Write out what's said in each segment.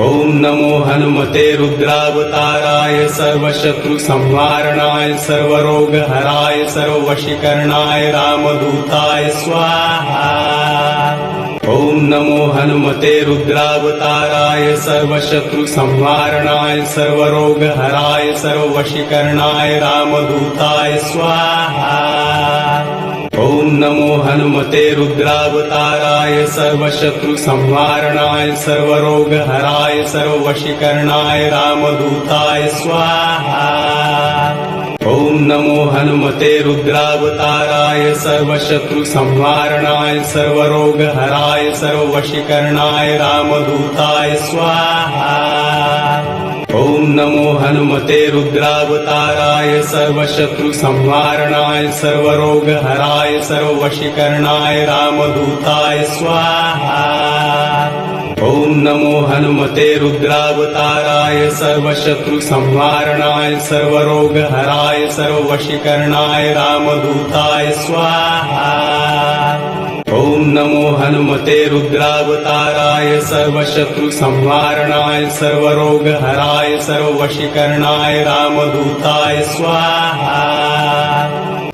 ओम नमो हनुमते रुद्रावताराय सर्वशत्रु संहारणाय सर्वरोगहराय सर्ववशीकरणाय रामदूताय स्वाहा। ओम नमो हनुमते रुद्रावताराय सर्वशत्रु संहारणाय सर्वरोगहराय सर्ववशीकरणाय रामदूताय स्वाहा। ओम नमो हनुमते रुद्रावताराय सर्वशत्रु संहारणाय सर्वरोगहराय सर्ववशीकरणाय रामदूताय स्वाहा। ओम नमो हनुमते रुद्रावताराय सर्वशत्रु संहारणाय सर्वरोगहराय सर्ववशीकरणाय रामदूताय स्वाहा। ओम नमो हनुमते रुद्रावताराय सर्वशत्रु संहारणाय सर्वरोगहराय सर्ववशीकरणाय रामदूताय स्वाहा। ओम नमो हनुमते रुद्रावताराय सर्वशत्रु संहारणाय सर्वरोगहराय सर्ववशीकरणाय रामदूताय स्वाहा। ओम नमो हनुमते रुद्रावताराय सर्वशत्रु संहारणाय सर्वरोगहराय सर्ववशीकरणाय रामदूताय स्वाहा।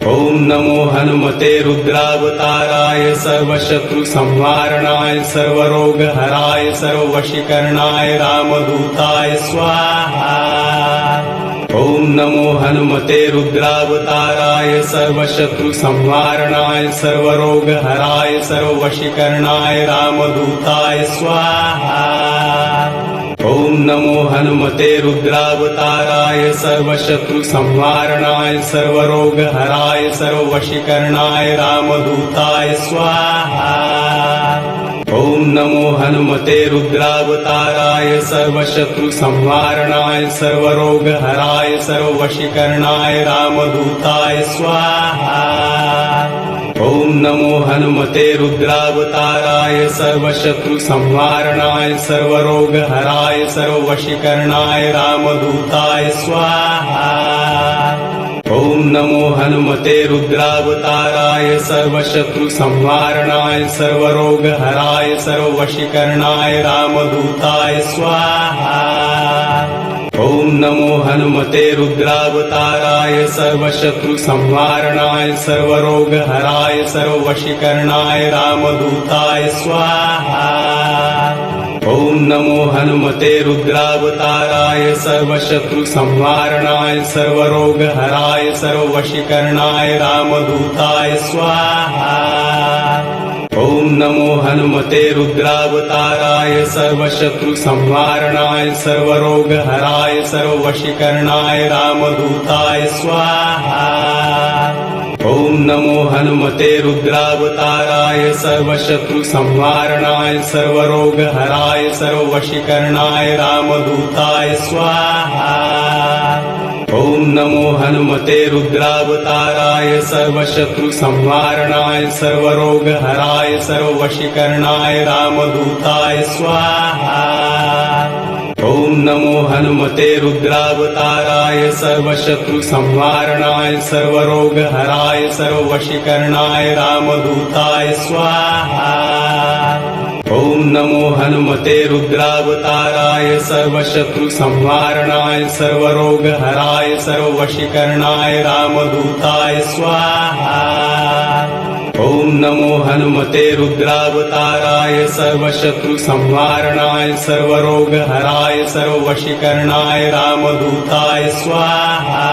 ओम नमो हनुमते रुद्रावताराय सर्वशत्रु संहारणाय सर्वरोगहराय सर्ववशीकरणाय रामदूताय स्वाहा। ओम नमो हनुमते रुद्रावताराय सर्वशत्रु संहारणाय सर्वरोगहराय सर्ववशीकरणाय रामदूताय स्वाहा। ओम नमो हनुमते रुद्रावताराय सर्वशत्रु संहारणाय सर्वरोगहराय सर्ववशीकरणाय रामदूताय स्वाहा। ओम नमो हनुमते रुद्रावताराय सर्वशत्रु संहारणाय सर्वरोगहराय सर्ववशीकरणाय रामदूताय स्वाहा। ओम नमो हनुमते रुद्रावताराय सर्वशत्रु संहारणाय सर्वरोगहराय सर्ववशीकरणाय रामदूताय स्वाहा। ओम नमो हनुमते रुद्रावताराय सर्वशत्रु संहारणाय सर्वरोगहराय सर्ववशीकरणाय रामदूताय स्वाहा। ओम नमो हनुमते रुद्रावताराय सर्वशत्रु संहारणाय सर्वरोगहराय सर्ववशीकरणाय रामदूताय स्वाहा। ओम नमो हनुमते रुद्रावताराय सर्वशत्रु संहारणाय सर्वरोगहराय सर्ववशीकरणाय रामदूताय स्वाहा। ओम नमो हनुमते रुद्रावताराय सर्वशत्रु संहारणाय सर्वरोगहराय सर्ववशीकरणाय रामदूताय स्वाहा। ओम नमो हनुमते रुद्रावताराय सर्वशत्रु संहारणाय सर्वरोगहराय सर्ववशीकरणाय रामदूताय स्वाहा। ओम नमो हनुमते रुद्रावताराय सर्वशत्रु संहारणाय सर्वरोगहराय सर्ववशीकरणाय रामदूताय स्वाहा। ओम नमो हनुमते रुद्रावताराय सर्वशत्रु संहारणाय सर्वरोगहराय सर्ववशीकरणाय रामदूताय स्वाहा। ओम नमो हनुमते रुद्रावताराय सर्वशत्रु संहारणाय सर्वरोगहराय सर्ववशीकरणाय रामदूताय स्वाहा। ओम नमो हनुमते रुद्रावताराय सर्वशत्रु संहारणाय सर्वरोगहराय सर्ववशीकरणाय रामदूताय स्वाहा।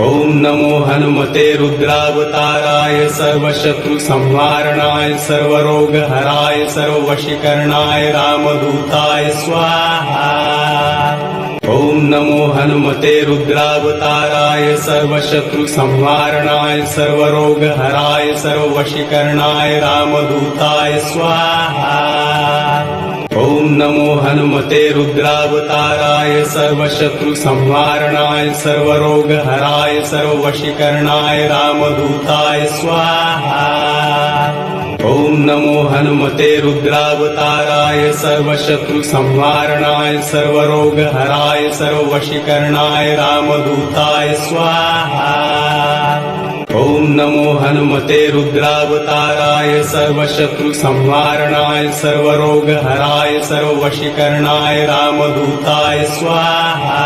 ओम नमो हनुमते रुद्रावताराय सर्वशत्रु संहारणाय सर्वरोगहराय सर्ववशीकरणाय रामदूताय स्वाहा। ओम नमो हनुमते रुद्रावताराय सर्वशत्रु संहारणाय सर्वरोगहराय सर्ववशीकरणाय रामदूताय स्वाहा। ओम नमो हनुमते रुद्रावताराय सर्वशत्रु संहारणाय सर्वरोगहराय सर्ववशीकरणाय रामदूताय स्वाहा। ओम नमो हनुमते रुद्रावताराय सर्वशत्रु संहारणाय सर्वरोगहराय सर्ववशीकरणाय रामदूताय स्वाहा। ओम नमो हनुमते रुद्रावताराय सर्वशत्रुसंहारणाय सर्वरोगहराय सर्ववशीकरणाय रामदूताय स्वाहा।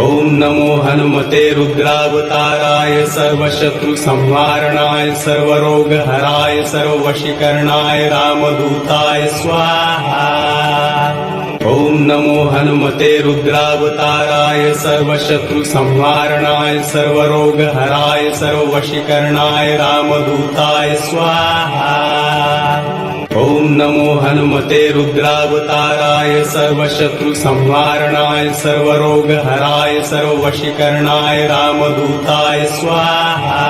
ओम नमो हनुमते रुद्रावताराय सर्वशत्रुसंहारणाय सर्वरोगहराय सर्ववशीकरणाय रामदूताय स्वाहा। ओम नमो हनुमते रुद्रावताराय सर्वशत्रुसंहारणाय सर्वरोगहराय सर्ववशीकरणाय रामदूताय स्वाहा। ओम नमो हनुमते रुद्रावताराय सर्वशत्रुसंहारणाय सर्वरोगहराय सर्ववशीकरणाय रामदूताय स्वाहा।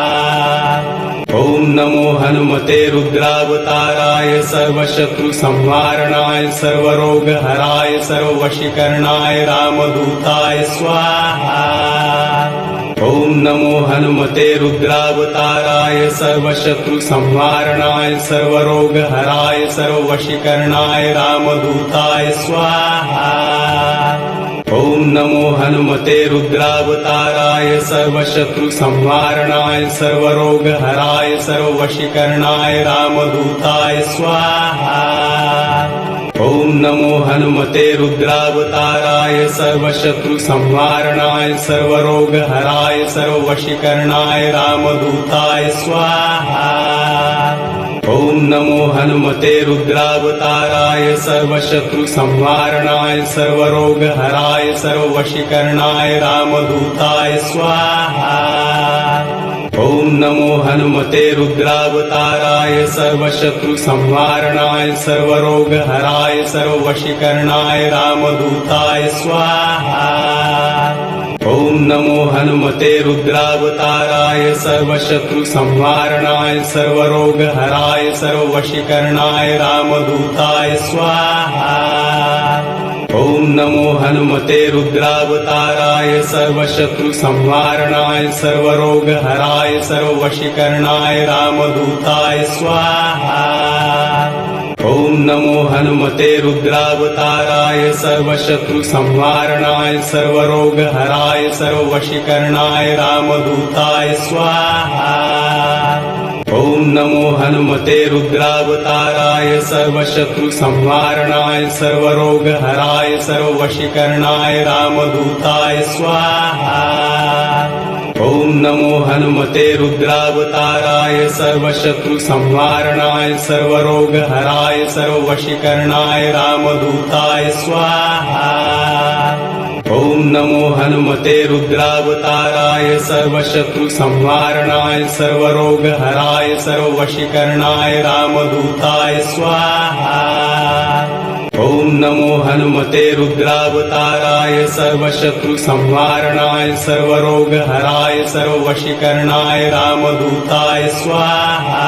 ओम नमो हनुमते रुद्रावताराय सर्वशत्रुसंहारणाय सर्वरोगहराय सर्ववशीकरणाय रामदूताय स्वाहा। ओम नमो हनुमते रुद्रावताराय सर्वशत्रुसंहारणाय सर्वरोगहराय सर्ववशीकरणाय रामदूताय स्वाहा। ओम नमो हनुमते रुद्रावताराय सर्वशत्रुसंहारणाय सर्वरोगहराय सर्ववशीकरणाय रामदूताय स्वाहा। ओम नमो हनुमते रुद्रावताराय सर्वशत्रुसंहारणाय सर्वरोगहराय सर्ववशीकरणाय रामदूताय स्वाहा। ओम नमो हनुमते रुद्रावताराय सर्वशत्रुसंहारणाय सर्वरोगहराय सर्ववशीकरणाय रामदूताय स्वाहा। ओम नमो हनुमते रुद्रावताराय सर्वशत्रुसंहारणाय सर्वरोगहराय सर्ववशीकरणाय रामदूताय स्वाहा। ओम नमो हनुमते रुद्रावताराय सर्वशत्रुसंहारणाय सर्वरोगहराय सर्ववशीकरणाय रामदूताय स्वाहा। ओम नमो हनुमते रुद्रावताराय सर्वशत्रुसंहारणाय सर्वरोगहराय सर्ववशीकरणाय रामदूताय स्वाहा। ओम नमो हनुमते रुद्रावताराय सर्वशत्रुसंहारणाय सर्वरोगहराय सर्ववशीकरणाय रामदूताय स्वाहा। ओम नमो हनुमते रुद्रावताराय सर्वशत्रुसंहारणाय सर्वरोगहराय सर्ववशीकरणाय रामदूताय स्वाहा। ओम नमो हनुमते रुद्रावताराय सर्वशत्रुसंहारणाय सर्वरोगहराय सर्ववशीकरणाय रामदूताय स्वाहा। ओम नमो हनुमते रुद्रावताराय सर्वशत्रुसंहारणाय सर्वरोगहराय सर्ववशीकरणाय रामदूताय स्वाहा। ओम नमो हनुमते रुद्रावताराय सर्वशत्रुसंहारणाय सर्वरोगहराय सर्ववशीकरणाय रामदूताय स्वाहा।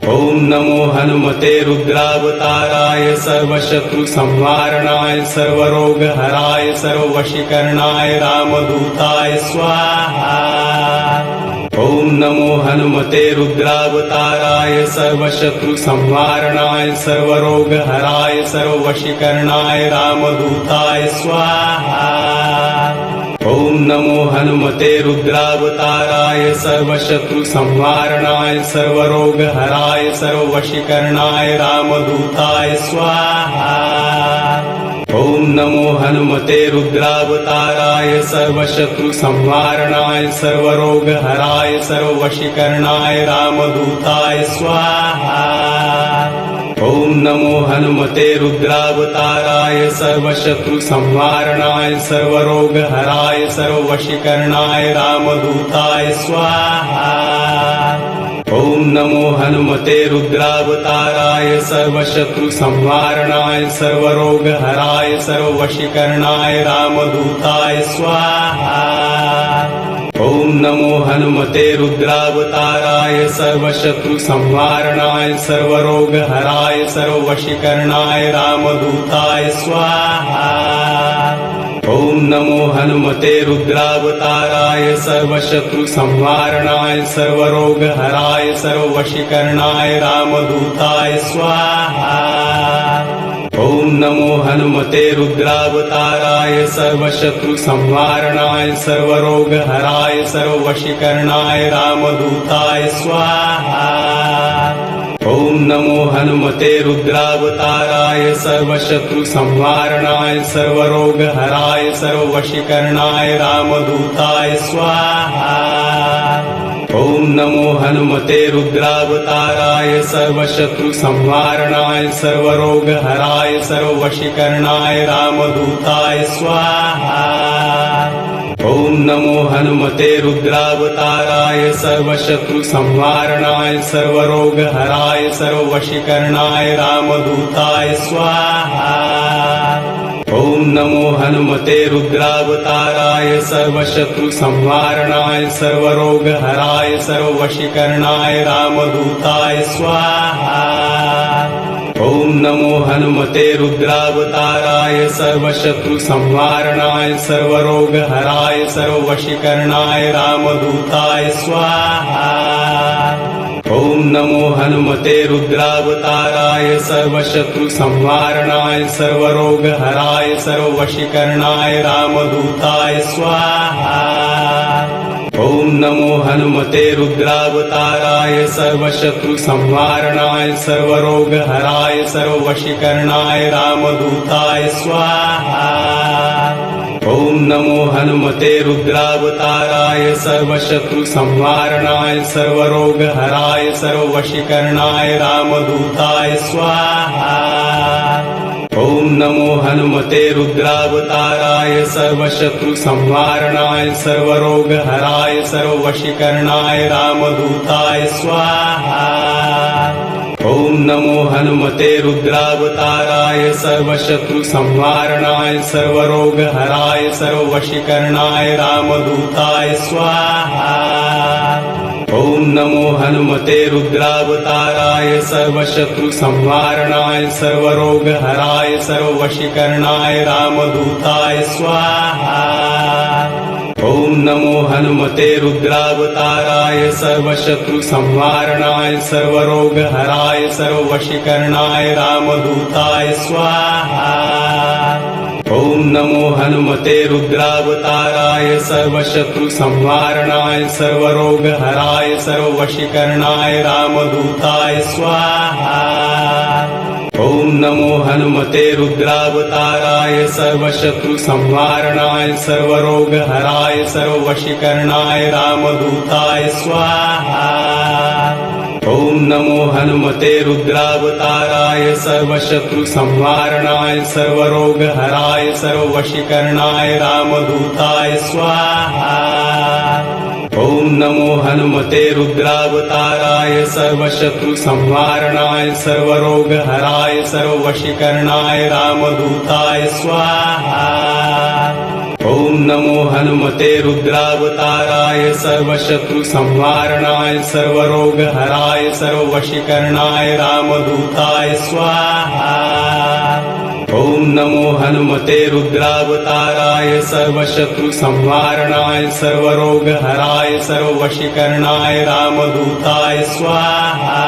ओम नमो हनुमते रुद्रावताराय सर्वशत्रुसंहारणाय सर्वरोगहराय सर्ववशीकरणाय रामदूताय स्वाहा। ओम नमो हनुमते रुद्रावताराय सर्वशत्रुसंहारणाय सर्वरोगहराय सर्ववशीकरणाय रामदूताय स्वाहा। ओम नमो हनुमते रुद्रावताराय सर्वशत्रुसंहारणाय सर्वरोगहराय सर्ववशीकरणाय रामदूताय स्वाहा। ओम नमो हनुमते रुद्रावताराय सर्वशत्रुसंहारणाय सर्वरोगहराय सर्ववशीकरणाय रामदूताय स्वाहा। ओम नमो हनुमते रुद्रावताराय सर्वशत्रुसंहारणाय सर्वरोगहराय सर्ववशीकरणाय रामदूताय स्वाहा। ओम नमो हनुमते रुद्रावताराय सर्वशत्रुसंहारणाय सर्वरोगहराय सर्ववशीकरणाय रामदूताय स्वाहा। ओम नमो हनुमते रुद्रावताराय सर्वशत्रुसंहारणाय सर्वरोगहराय सर्ववशीकरणाय रामदूताय स्वाहा। ओम नमो हनुमते रुद्रावताराय सर्वशत्रुसंहारणाय सर्वरोगहराय सर्ववशीकरणाय रामदूताय स्वाहा। ओम नमो हनुमते रुद्रावताराय सर्वशत्रुसंहारणाय सर्वरोगहराय सर्ववशीकरणाय रामदूताय स्वाहा। ओम नमो हनुमते रुद्रावताराय सर्वशत्रुसंहारणाय सर्वरोगहराय सर्ववशीकरणाय रामदूताय स्वाहा। ओम नमो हनुमते रुद्रावताराय सर्वशत्रुसंहारणाय सर्वरोगहराय सर्ववशीकरणाय रामदूताय स्वाहा। ओम नमो हनुमते रुद्रावताराय सर्वशत्रुसंहारणाय सर्वरोगहराय सर्ववशीकरणाय रामदूताय स्वाहा। ओम नमो हनुमते रुद्रावताराय सर्वशत्रुसंहारणाय सर्वरोगहराय सर्ववशीकरणाय रामदूताय स्वाहा। ओम नमो हनुमते रुद्रावताराय सर्वशत्रुसंहारणाय सर्वरोगहराय सर्ववशीकरणाय रामदूताय स्वाहा। ओम नमो हनुमते रुद्रावताराय सर्वशत्रुसंहारणाय सर्वरोगहराय सर्ववशीकरणाय रामदूताय स्वाहा। ओम नमो हनुमते रुद्रावताराय सर्वशत्रुसंहारणाय सर्वरोगहराय सर्ववशीकरणाय रामदूताय स्वाहा। ओम नमो हनुमते रुद्रावताराय सर्वशत्रुसंहारणाय सर्वरोगहराय सर्ववशीकरणाय रामदूताय स्वाहा। ओम नमो हनुमते रुद्रावताराय सर्वशत्रुसंहारणाय सर्वरोगहराय सर्ववशीकरणाय रामदूताय स्वाहा। ओम नमो हनुमते रुद्रावताराय सर्वशत्रुसंहारणाय सर्वरोगहराय सर्ववशीकरणाय रामदूताय स्वाहा। ओम नमो हनुमते रुद्रावताराय सर्वशत्रुसंहारणाय सर्वरोगहराय सर्ववशीकरणाय रामदूताय स्वाहा। ओम नमो हनुमते रुद्रावताराय सर्वशत्रुसंहारणाय सर्वरोगहराय सर्ववशीकरणाय रामदूताय स्वाहा। ओम नमो हनुमते रुद्रावताराय सर्वशत्रुसंहारणाय सर्वरोगहराय सर्ववशीकरणाय रामदूताय स्वाहा। ओम नमो हनुमते रुद्रावताराय सर्वशत्रुसंहारणाय सर्वरोगहराय सर्ववशीकरणाय रामदूताय स्वाहा। ओम नमो हनुमते रुद्रावताराय सर्वशत्रुसंहारणाय सर्वरोगहराय सर्ववशीकरणाय रामदूताय स्वाहा। ओम नमो हनुमते रुद्रावताराय सर्वशत्रुसंहारणाय सर्वरोगहराय सर्ववशीकरणाय रामदूताय स्वाहा। ओम नमो हनुमते रुद्रावताराय सर्वशत्रुसंहारणाय सर्वरोगहराय सर्ववशीकरणाय रामदूताय स्वाहा। ओम नमो हनुमते रुद्रावताराय सर्वशत्रुसंहारणाय सर्वरोगहराय सर्ववशीकरणाय रामदूताय स्वाहा।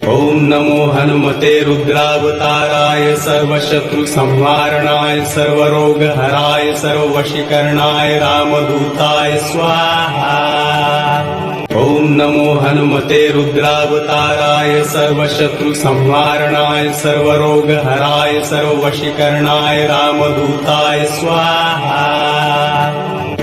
ओम नमो हनुमते रुद्रावताराय सर्वशत्रुसंहारणाय सर्वरोगहराय सर्ववशीकरणाय रामदूताय स्वाहा। ओम नमो हनुमते रुद्रावताराय सर्वशत्रुसंहारणाय सर्वरोगहराय सर्ववशीकरणाय रामदूताय स्वाहा।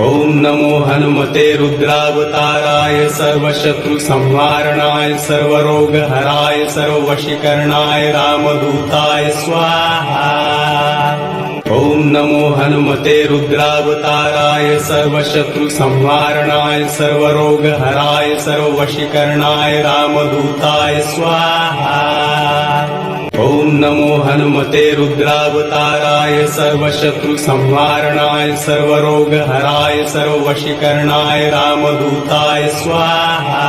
ओम नमो हनुमते रुद्रावताराय सर्वशत्रुसंहारणाय सर्वरोगहराय सर्ववशीकरणाय रामदूताय स्वाहा। ओम नमो हनुमते रुद्रावताराय सर्वशत्रुसंहारणाय सर्वरोगहराय सर्ववशीकरणाय रामदूताय स्वाहा। ओम नमो हनुमते रुद्रावताराय सर्वशत्रुसंहारणाय सर्वरोगहराय सर्ववशीकरणाय रामदूताय स्वाहा।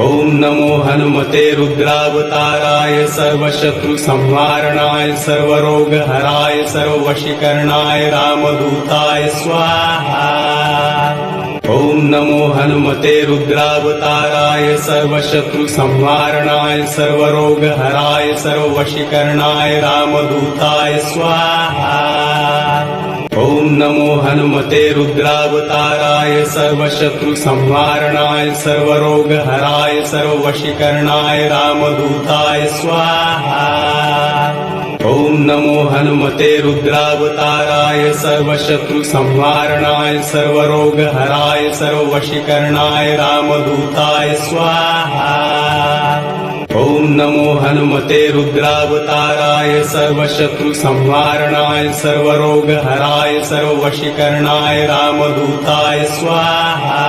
ओम नमो हनुमते रुद्रावताराय सर्वशत्रुसंहारणाय सर्वरोगहराय सर्ववशीकरणाय रामदूताय स्वाहा। ओम नमो हनुमते रुद्रावताराय सर्वशत्रु संहारणाय सर्वरोगहराय सर्ववशीकरणाय रामदूताय स्वाहा। ओम नमो हनुमते रुद्रावताराय सर्वशत्रु संहारणाय सर्वरोगहराय सर्ववशीकरणाय रामदूताय स्वाहा। ओम नमो हनुमते रुद्रावताराय सर्वशत्रु संहारणाय सर्वरोगहराय सर्ववशीकरणाय रामदूताय स्वाहा। ओम नमो हनुमते रुद्रावताराय सर्वशत्रु संहारणाय सर्वरोगहराय सर्ववशीकरणाय रामदूताय स्वाहा।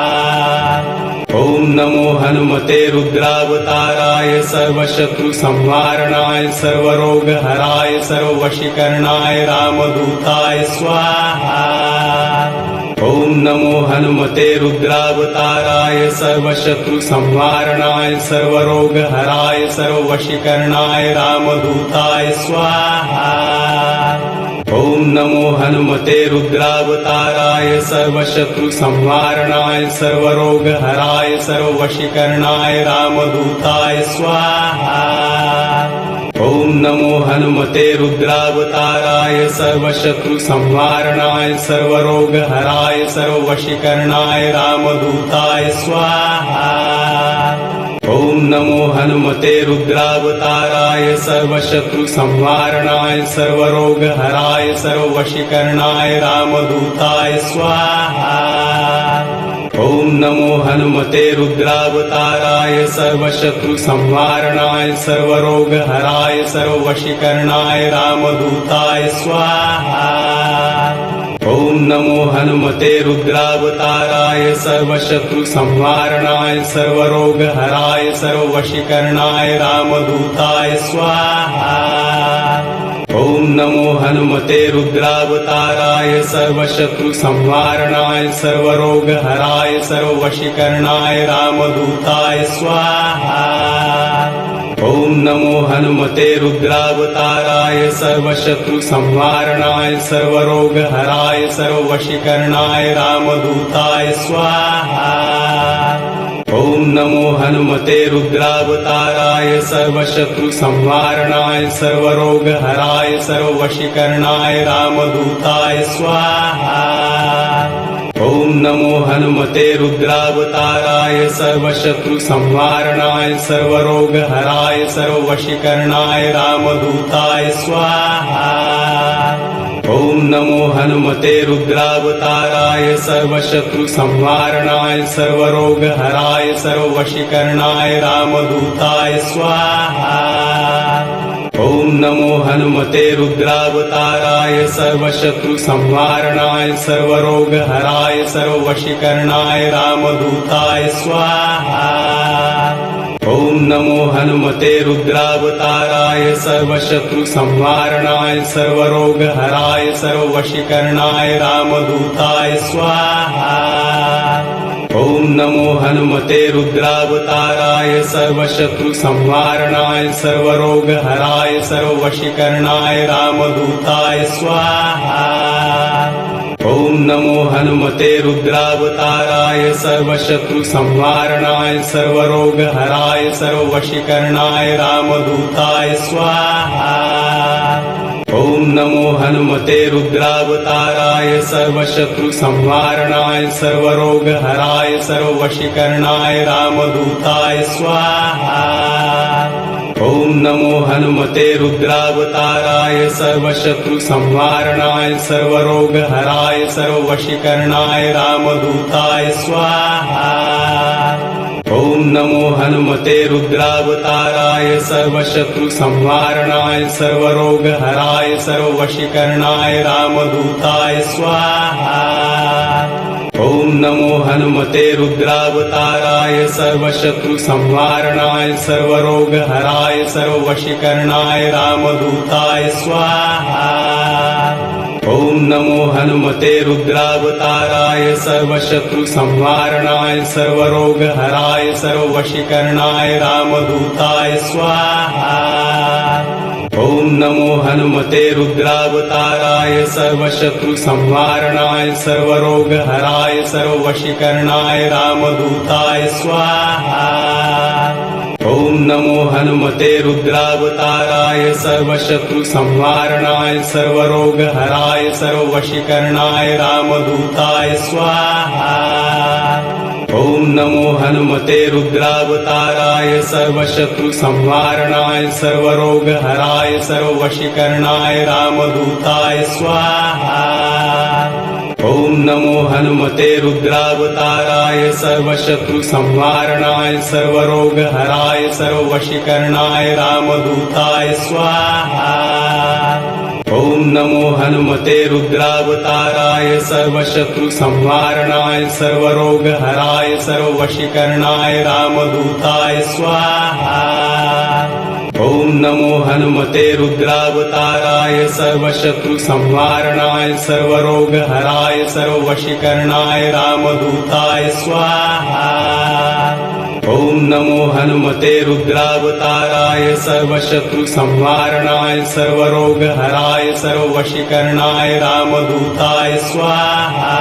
ओम नमो हनुमते रुद्रावताराय सर्वशत्रु संहारणाय सर्वरोगहराय सर्ववशीकरणाय रामदूताय स्वाहा। ओम नमो हनुमते रुद्रावताराय सर्वशत्रु संहारणाय सर्वरोगहराय सर्ववशीकरणाय रामदूताय स्वाहा। ओम नमो हनुमते रुद्रावताराय सर्वशत्रु संहारणाय सर्वरोगहराय सर्ववशीकरणाय रामदूताय स्वाहा। ओम नमो हनुमते रुद्रावताराय सर्वशत्रु संहारणाय सर्वरोगहराय सर्ववशीकरणाय रामदूताय स्वाहा। ओम नमो हनुमते रुद्रावताराय सर्वशत्रु संहारणाय सर्वरोगहराय सर्ववशीकरणाय रामदूताय स्वाहा। ओम नमो हनुमते रुद्रावताराय सर्वशत्रु संहारणाय सर्वरोगहराय सर्ववशीकरणाय रामदूताय स्वाहा। ओम नमो हनुमते रुद्रावताराय सर्वशत्रु संहारणाय सर्वरोगहराय सर्ववशीकरणाय रामदूताय स्वाहा। ओम नमो हनुमते रुद्रावताराय सर्वशत्रु संहारणाय सर्वरोगहराय सर्ववशीकरणाय रामदूताय स्वाहा। ओम नमो हनुमते रुद्रावताराय सर्वशत्रु संहारणाय सर्वरोगहराय सर्ववशीकरणाय रामदूताय स्वाहा। ओम नमो हनुमते रुद्रावताराय सर्वशत्रु संहारणाय सर्वरोगहराय सर्ववशीकरणाय रामदूताय स्वाहा। ओम नमो हनुमते रुद्रावताराय सर्वशत्रु संहारणाय सर्वरोगहराय सर्ववशीकरणाय रामदूताय स्वाहा। ओम नमो हनुमते रुद्रावताराय सर्वशत्रु संहारणाय सर्वरोगहराय सर्ववशीकरणाय रामदूताय स्वाहा। ओम नमो हनुमते रुद्रावताराय सर्वशत्रु संहारणाय सर्वरोगहराय सर्ववशीकरणाय रामदूताय स्वाहा। ओम नमो हनुमते रुद्रावताराय सर्वशत्रु संहारणाय सर्वरोगहराय सर्ववशीकरणाय रामदूताय स्वाहा। ओम नमो हनुमते रुद्रावताराय सर्वशत्रु संहारणाय सर्वरोगहराय सर्ववशीकरणाय रामदूताय स्वाहा। ओम नमो हनुमते रुद्रावताराय सर्वशत्रु संहारणाय सर्वरोगहराय सर्ववशीकरणाय रामदूताय स्वाहा। ओम नमो हनुमते रुद्रावताराय सर्वशत्रु संहारणाय सर्वरोगहराय सर्ववशीकरणाय रामदूताय स्वाहा। ओम नमो हनुमते रुद्रावताराय सर्वशत्रु संहारणाय सर्वरोगहराय सर्ववशीकरणाय रामदूताय स्वाहा। ओम नमो हनुमते रुद्रावताराय सर्वशत्रु संहारणाय सर्वरोगहराय सर्ववशीकरणाय रामदूताय स्वाहा। ओम नमो हनुमते रुद्रावताराय सर्वशत्रु संहारणाय सर्वरोगहराय सर्ववशीकरणाय रामदूताय स्वाहा। ओम नमो हनुमते रुद्रावताराय सर्वशत्रु संहारणाय सर्वरोगहराय सर्ववशीकरणाय रामदूताय स्वाहा। ओम नमो हनुमते रुद्रावताराय सर्वशत्रुसंहारणाय सर्वरोगहराय सर्ववशीकरणाय रामदूताय स्वाहा। ओम नमो हनुमते रुद्रावताराय सर्वशत्रुसंहारणाय सर्वरोगहराय सर्ववशीकरणाय रामदूताय स्वाहा। ओम नमो हनुमते रुद्रावताराय सर्वशत्रुसंहारणाय सर्वरोगहराय सर्ववशीकरणाय रामदूताय स्वाहा। ओम नमो हनुमते रुद्रावताराय सर्वशत्रुसंहारणाय सर्वरोगहराय सर्ववशीकरणाय रामदूताय स्वाहा। ओम नमो हनुमते रुद्रावताराय सर्वशत्रुसंहारणाय सर्वरोगहराय सर्ववशीकरणाय रामदूताय स्वाहा। ओम नमो हनुमते रुद्रावताराय सर्वशत्रुसंहारणाय सर्वरोगहराय सर्ववशीकरणाय रामदूताय स्वाहा। ओम नमो हनुमते रुद्रावताराय सर्वशत्रुसंहारणाय सर्वरोगहराय सर्ववशीकरणाय रामदूताय स्वाहा।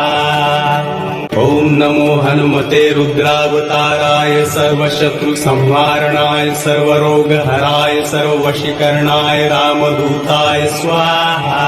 ओम नमो हनुमते रुद्रावताराय सर्वशत्रुसंहारणाय सर्वरोगहराय सर्ववशीकरणाय रामदूताय स्वाहा।